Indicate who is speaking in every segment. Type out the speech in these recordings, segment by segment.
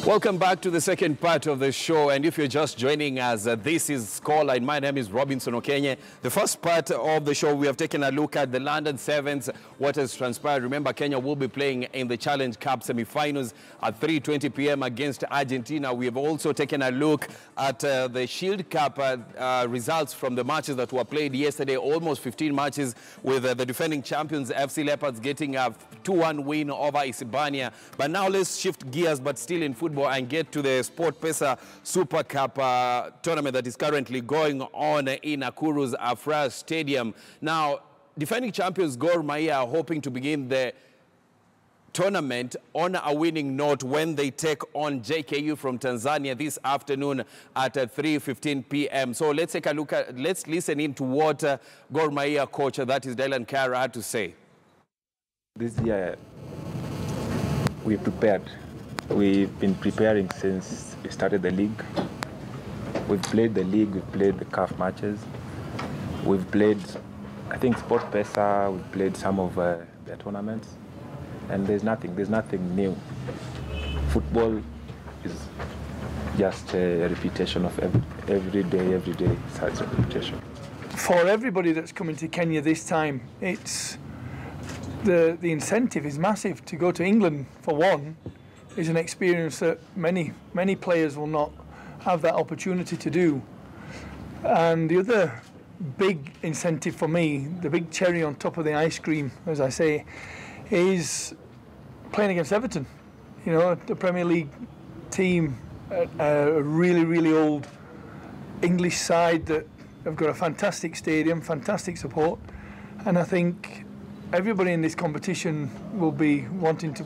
Speaker 1: Welcome back to the second part of the show, and if you're just joining us, this is Scoreline. My name is Robinson Okenye. The first part of the show, we have taken a look at the London Sevens, what has transpired. Remember, Kenya will be playing in the Challenge Cup semi-finals at 3:20 p.m. against Argentina. We have also taken a look at the Shield Cup results from the matches that were played yesterday, almost 15 matches, with the defending champions FC Leopards getting a 2-1 win over Isibania. But now let's shift gears, but still in football, and get to the Sportpesa Super Cup tournament that is currently going on in Nakuru's Afraha Stadium. Now, defending champions Gor Mahia are hoping to begin the tournament on a winning note when they take on JKU from Tanzania this afternoon at 3:15 p.m. So let's take a look at, let's listen in to what Gor Mahia coach, that is Dylan Kara, had to say.
Speaker 2: This year, we prepared. We've been preparing since we started the league. We've played the league, we've played the CAF matches. We've played, I think, Sportpesa, we've played some of their tournaments. And there's nothing new. Football is just a repetition of every day, such a repetition.
Speaker 3: For everybody that's coming to Kenya this time, it's the incentive is massive. To go to England, for one, is an experience that many players will not have that opportunity to do. And the other big incentive for me, the big cherry on top of the ice cream, as I say, is playing against Everton. You know, the Premier League team, a really old English side that have got a fantastic stadium, fantastic support, and I think everybody in this competition will be wanting to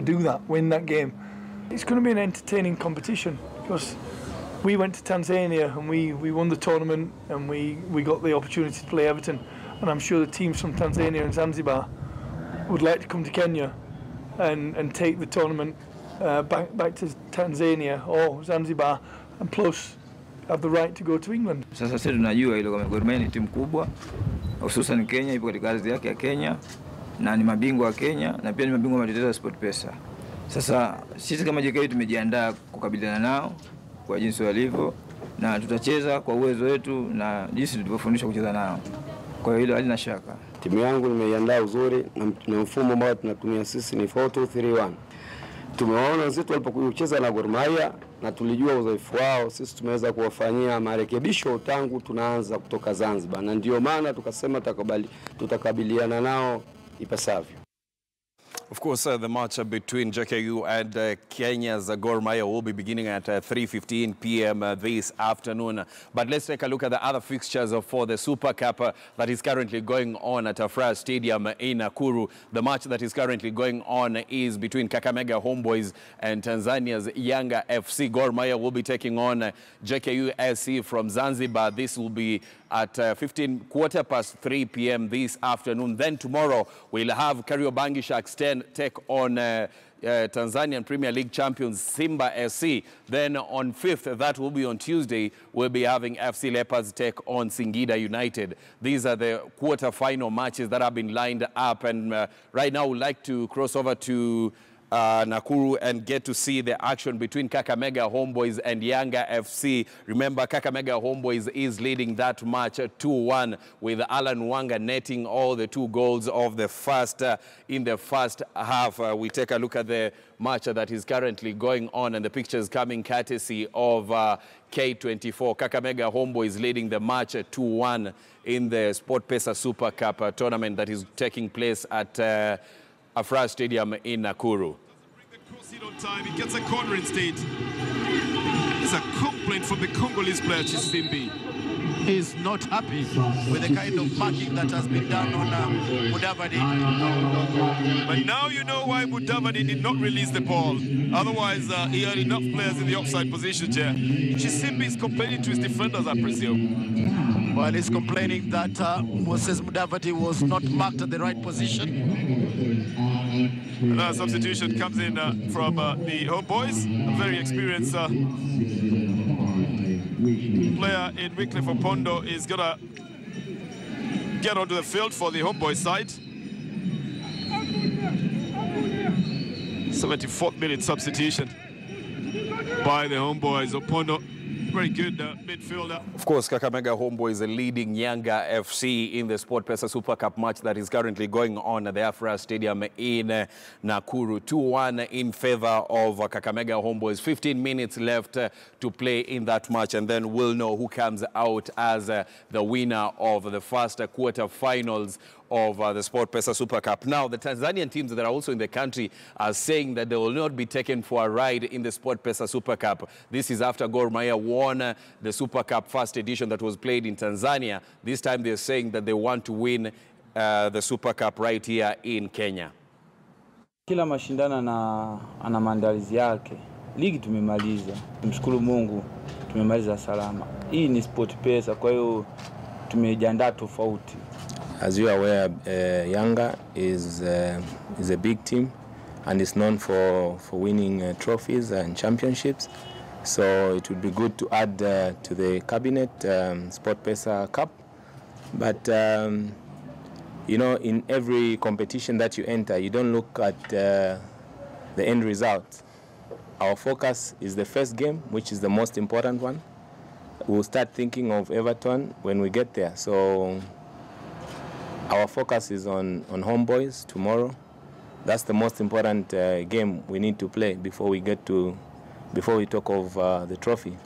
Speaker 3: do that, win that game. It's going to be an entertaining competition because we went to Tanzania and we won the tournament and we got the opportunity to play Everton, and I'm sure the teams from Tanzania and Zanzibar would like to come to Kenya and take the tournament back to Tanzania or Zanzibar, and plus have the right to go to England.
Speaker 4: Sasa sisi tunajua ile kama Gor Mahia ni timu kubwa, hususan Kenya, ipo katika ardhi yake ya Kenya, na ni mabingwa wa Kenya na pia ni mabingwa watetezi wa Sportpesa. Sasa sisi kama JKU tumejiandaa kukabiliana nao kwa jinsi walivyo, na tutacheza kwa uwezo wetu na jinsi tulivyofundishwa kucheza nao. Kwa hiyo hilo halina shaka.
Speaker 5: Timu yangu nimeiandaa uzuri na mfumo ambao tunatumia sisi ni 4-2-3-1. Tumeona sisi tulipokuja kucheza na Gor Mahia na tulijua udhaifu wao, sisi tumeweza kuwafanyia marekebisho tangu tunaanza kutoka Zanzibar, na ndio maana tukasema tutakabiliana nao ipasavyo.
Speaker 1: Of course, the match between JKU and Kenya's Gor Mahia will be beginning at 3:15 p.m. This afternoon. But let's take a look at the other fixtures for the Super Cup that is currently going on at Afraha Stadium in Nakuru. The match that is currently going on is between Kakamega Homeboys and Tanzania's Yanga FC. Gor Mahia will be taking on JKU SC from Zanzibar. This will be at 3:15 p.m. this afternoon. Then tomorrow we'll have Kariobangi Sharks take on Tanzanian Premier League champions Simba SC. Then on 5th, that will be on Tuesday, we'll be having FC Leopards take on Singida United. These are the quarter-final matches that have been lined up, and right now we'd like to cross over to Nakuru and get to see the action between Kakamega Homeboys and Yanga FC. Remember, Kakamega Homeboys is leading that match 2-1 with Alan Wanga netting all the 2 goals of the first in the first half. We take a look at the match that is currently going on, and the pictures coming courtesy of K24. Kakamega Homeboys leading the match 2-1 in the Sportpesa Super Cup tournament that is taking place at Afraha Stadium in Nakuru.
Speaker 6: On time, he gets a corner instead. It's a complaint from the Congolese player Chisimbi.
Speaker 7: He's not happy with the kind of marking that has been done on Mudavadi.
Speaker 6: But now you know why Mudavadi did not release the ball. Otherwise, he had enough players in the offside position here. Chisimbi is complaining to his defenders, I presume.
Speaker 7: Well, he's complaining that Moses Mudavadi was not marked at the right position.
Speaker 6: Another substitution comes in from the Homeboys, a very experienced player in Wycliffe Opondo is going to get onto the field for the Homeboys side. 74th minute substitution. by the Homeboys. Opondo, very good midfielder.
Speaker 1: Of course, Kakamega Homeboys are leading Yanga FC in the Sportpesa Super Cup match that is currently going on at the Afraha Stadium in Nakuru. 2-1 in favor of Kakamega Homeboys. 15 minutes left to play in that match, and then we'll know who comes out as the winner of the first quarter-finals of the Sportpesa Super Cup. Now, the Tanzanian teams that are also in the country are saying that they will not be taken for a ride in the Sportpesa Super Cup. This is after Gor Mahia won the Super Cup first edition that was played in Tanzania. This time they're saying that they want to win the Super Cup right here in Kenya.
Speaker 8: Kila mashindano ana maandalizi yake. Ligi tumemaliza. Tumshukuru Mungu tumemaliza salama. Hii ni Sportpesa, kwa hiyo tumejiandaa tofauti.
Speaker 2: As you are aware, Yanga is a big team and is known for winning trophies and championships. So it would be good to add to the cabinet Sportpesa Cup. But you know, in every competition that you enter, you don't look at the end result. Our focus is the first game, which is the most important one. We'll start thinking of Everton when we get there. So our focus is on Homeboys tomorrow. That's the most important game we need to play before we talk of the trophy.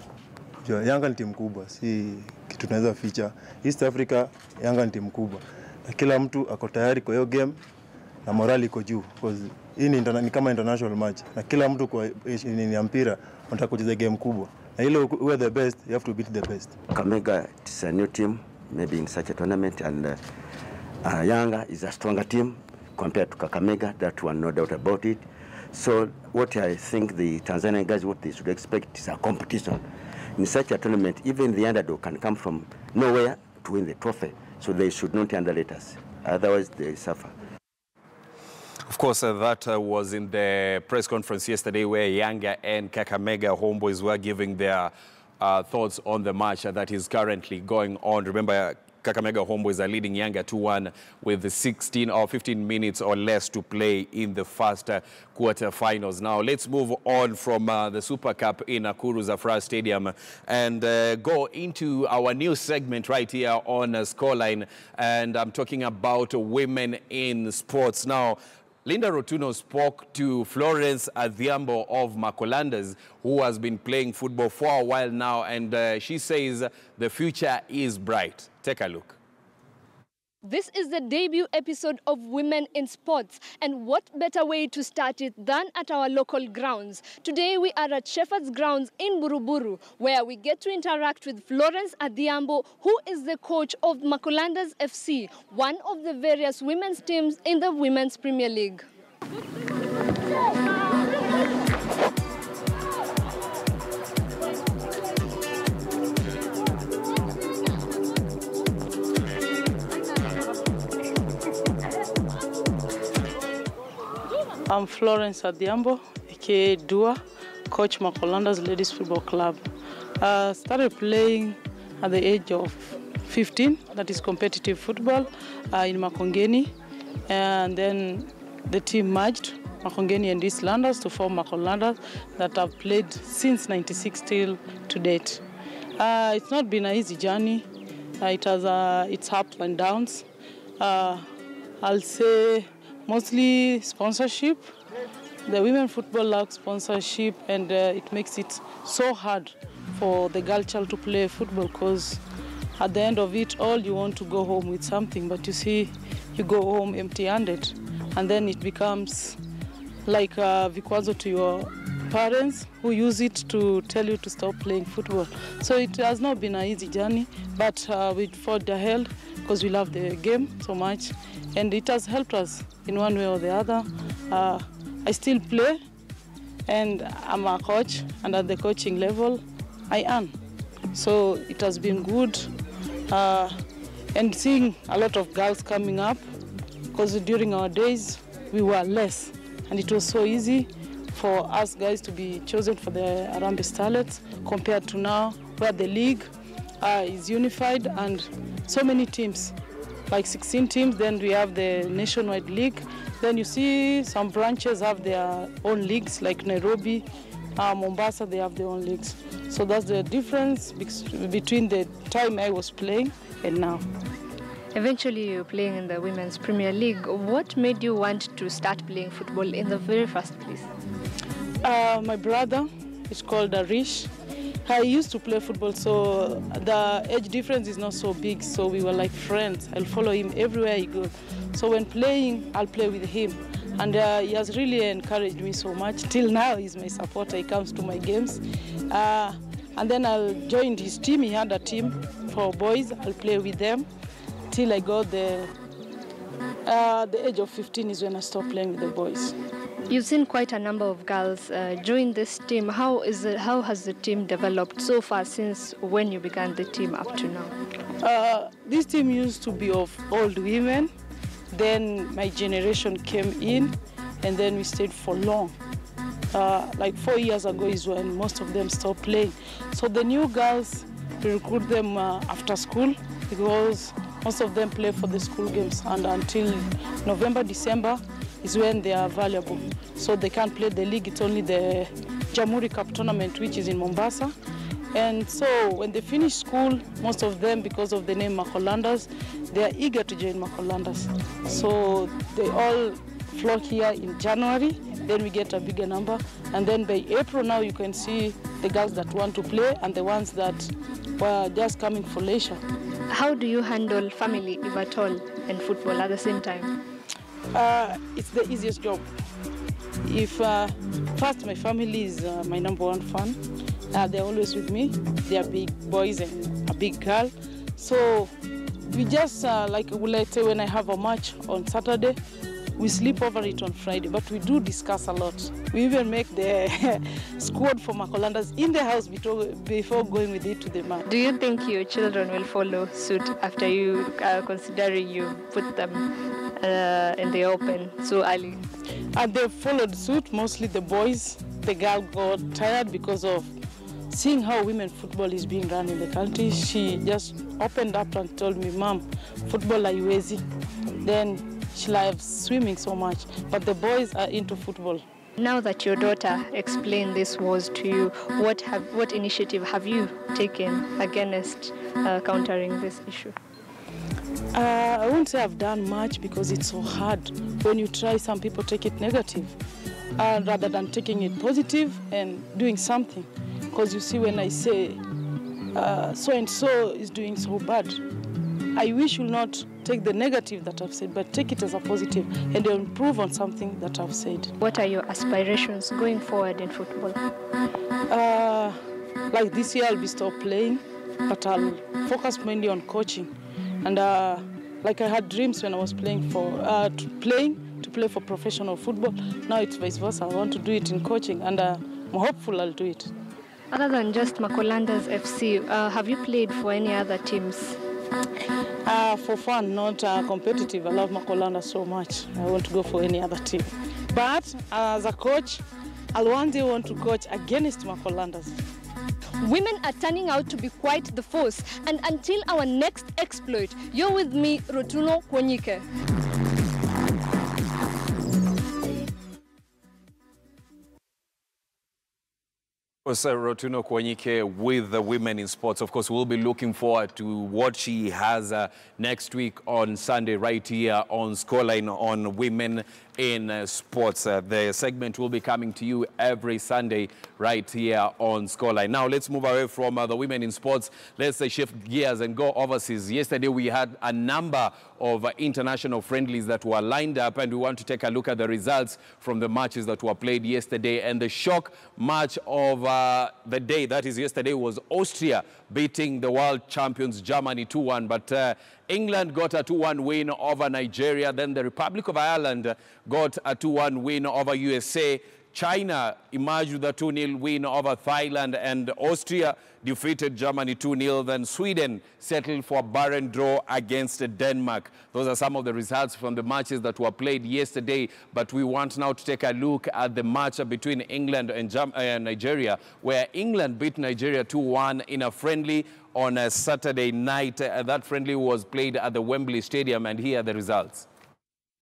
Speaker 9: Yanga ni timu kubwa, si kitu tunaweza ficha. East Africa, Yanga ni timu kubwa. Na kila mtu ako tayari kwa hiyo game na morali iko juu, because hii ni kama international match. Na kila mtu kwa ni mpira anataka kucheza game kubwa. Na ile uwe the best, you have to beat the best.
Speaker 10: Kakamega is a new team, maybe in such a tournament, and Yanga is a stronger team compared to Kakamega, that one, no doubt about it. So what I think the Tanzanian guys, what they should expect is a competition. In such a tournament, even the underdog can come from nowhere to win the trophy. So they should not underrate us. Otherwise, they suffer.
Speaker 1: Of course, that was in the press conference yesterday where Yanga and Kakamega Homeboys were giving their thoughts on the match that is currently going on. Remember, Kakamega Homeboys are leading Yanga 2-1 with 16 or 15 minutes or less to play in the first quarter-finals. Now, let's move on from the Super Cup in Nakuru's Afraha Stadium and go into our new segment right here on Scoreline. And I'm talking about women in sports. Now, Linda Rotuno spoke to Florence Adhiambo of Makolandas, who has been playing football for a while now, and she says the future is bright. Take a look.
Speaker 11: This is the debut episode of Women in Sports, and what better way to start it than at our local grounds. Today we are at Shepherd's Grounds in Buruburu, where we get to interact with Florence Adhiambo, who is the coach of Makolandas FC, one of the various women's teams in the Women's Premier League.
Speaker 12: I'm Florence Adhiambo, aka Dua, coach Makolandas Ladies Football Club. Started playing at the age of 15, that is competitive football, in Makongeni. And then the team merged, Makongeni and East Landers, to form Makolandas, that I've played since '96 till to date. It's not been an easy journey. It has its ups and downs. I'll say mostly sponsorship. The women football lacks sponsorship, and it makes it so hard for the girl child to play football, because at the end of it all you want to go home with something, but you see you go home empty-handed, and then it becomes like vikwazo to your parents who use it to tell you to stop playing football. So it has not been an easy journey, but we fought ahead because we love the game so much, and it has helped us in one way or the other. I still play, and I'm a coach, and at the coaching level, I earn. So it has been good, and seeing a lot of girls coming up, because during our days, we were less, and it was so easy for us guys to be chosen for the Harambee Starlets compared to now, where the league is unified and so many teams, like 16 teams, then we have the nationwide league. Then you see some branches have their own leagues, like Nairobi, Mombasa, they have their own leagues. So that's the difference between the time I was playing and now.
Speaker 11: Eventually, you're playing in the Women's Premier League. What made you want to start playing football in the very first place?
Speaker 12: My brother is called Arish. I used to play football, so the age difference is not so big, so we were like friends. I'll follow him everywhere he goes. So when playing, I'll play with him. And he has really encouraged me so much. Till now, he's my supporter. He comes to my games. And then I'll join his team. He had a team for boys. I'll play with them till I got the age of 15 is when I stopped playing with the boys.
Speaker 11: You've seen quite a number of girls join this team. How has the team developed so far since when you began the team up to now?
Speaker 12: This team used to be of old women. Then my generation came in, and then we stayed for long. Like 4 years ago is when most of them stopped playing. So the new girls, we recruit them after school because most of them play for the school games, and until November, December is when they are valuable. So they can't play the league, it's only the Jamhuri Cup tournament, which is in Mombasa. And so when they finish school, most of them, because of the name Makolandas, they are eager to join Makolandas. So they all flock here in January, then we get a bigger number. And then by April now you can see the girls that want to play and the ones that were just coming for leisure.
Speaker 11: How do you handle family, if at all, and football at the same time?
Speaker 12: It's the easiest job. If first, my family is my #1 fan. They're always with me. They are big boys and a big girl. So we just, let's say when I have a match on Saturday, we sleep over it on Friday, but we do discuss a lot. We even make the squad for Makolandas in the house before going with it to the match.
Speaker 11: Do you think your children will follow suit after you, considering you put them in the open so early?
Speaker 12: They followed suit, mostly the boys. The girl got tired because of seeing how women football is being run in the country. She just opened up and told me, "Mom, football haiwezi." Then she loves swimming so much, but the boys are into football.
Speaker 11: Now that your daughter explained this was to you, what initiative have you taken against countering this issue?
Speaker 12: I won't say I've done much because it's so hard. When you try, some people take it negative rather than taking it positive and doing something. Because you see, when I say so-and-so is doing so bad, I wish you'll not take the negative that I've said, but take it as a positive and improve on something that I've said.
Speaker 11: What are your aspirations going forward in football?
Speaker 12: Like this year, I'll be stopped playing, but I'll focus mainly on coaching. And like I had dreams when I was playing to play for professional football. Now it's vice versa. I want to do it in coaching, and I'm hopeful I'll do it.
Speaker 11: Other than just Makolandas FC, have you played for any other teams?
Speaker 12: For fun, not competitive. I love Makolanda so much. I want to go for any other team. But as a coach, I'll one day want to coach against Makolandas.
Speaker 11: Women are turning out to be quite the force. And until our next exploit, you're with me, Rotuno Kwonyike.
Speaker 1: Rotuno Kwonyike with the women in sports. Of course, we'll be looking forward to what she has next week on Sunday right here on Scoreline on Women in Sports. The segment will be coming to you every Sunday right here on Scoreline. Now, let's move away from the women in sports. Let's shift gears and go overseas. Yesterday, we had a number of international friendlies that were lined up, and we want to take a look at the results from the matches that were played yesterday. And the shock match of the day, that is yesterday, was Austria beating the world champions Germany 2-1. But England got a 2-1 win over Nigeria. Then the Republic of Ireland got a 2-1 win over USA. China emerged with a 2-0 win over Thailand, and Austria defeated Germany 2-0. Then Sweden settled for a barren draw against Denmark. Those are some of the results from the matches that were played yesterday. But we want now to take a look at the match between England and Nigeria, where England beat Nigeria 2-1 in a friendly on a Saturday night. That friendly was played at the Wembley Stadium, and here are the results.